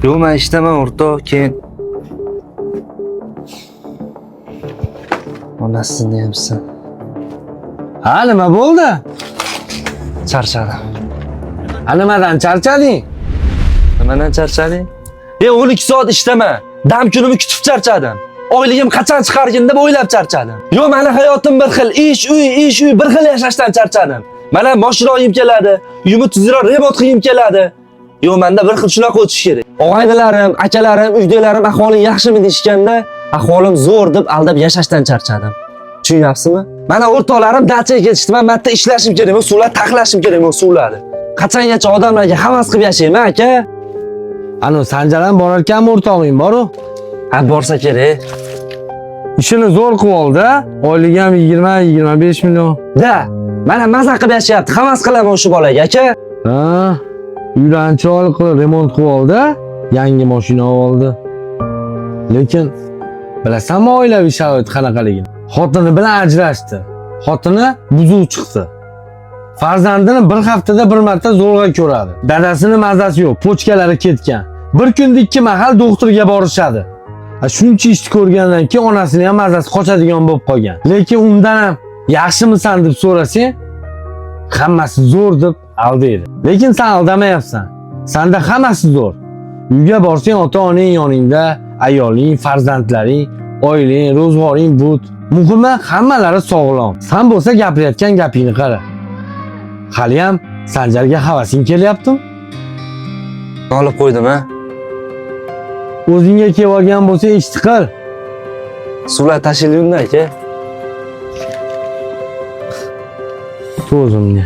Yo'q, men ishdaman o'rtoq, keyin onasini deyapsan. Ha, nima bo'ldi? Charchadim. Nimadan charchading? Nimadan charchading? 12 soat ishdaman. Dam kunimni kutib charchadim. Oyligim qachon chiqargin deb o'ylab charchadim. Yo'q, meni hayotim bir xil, ish uy bir xil yashashdan charchadim. Mana mashina olib keladi, uyimni tuzroq remont qilib keladi. Yo'q, menda bir xil shunaqa o'tish kerak. Og'aynilarim, akalarim, uydalarim ahvoling yaxshimi deyishganda, ahvolim zo'r deb aldab yashashdan charchadim. Tushunyapsizmi? Mana o'rtoqlarim dachaga ketishdi, men yerda ishlashim kerak, men suvlar taxlashim kerak, men suvlarni. Qachongacha odamlarga havas qilib yashayman, aka? Anu Sanjar ham borar ekanmi, o'rtog'ing boru? Ha, borsa kerak. Ishini zo'r qilib oldi. Oyligi ham 20-25 million. Da, mana maza qilib yashayapti. Havas qilaman o'sha bolaga, aka. Ha, uydan chiroyli qilib remont qilib oldi, yangi mashina oldi. Lekin bilasanmi oilaviy sharoit qanaqaligini? Xotini bilan ajrashdi. Xotini buzuq chiqdi. Farzandini bir haftada bir marta zo'rg'a ko'radi. Dadasini mazasi yo'q, pochkalari ketgan. Bir kunda 2 mahal doktorga borishadi. Shuncha ishni ko'rgandan keyin onasini ham mazasi qochadigan bo'lib qolgan. Lekin undan ham yaxshimisan deb so'rasang, hammasi zo'r deb aldaydi. Lekin sen aldamayapsan. Senda hammasi zo'r. Uyga borsang, ota-onang yoningda, ayoling, farzandlaring, oilang, ro'zg'oring but. Muhimi hammalari sog'lom. Sen bo'lsa gapirayotgan gapingni qara. Hali ham Sanjarga havasing kelyaptimi? Olib qo'ydim, ha. O'zingga kelib olgan bo'lsa, ish qil. Suvlar tashilganda, aka. O'zimga.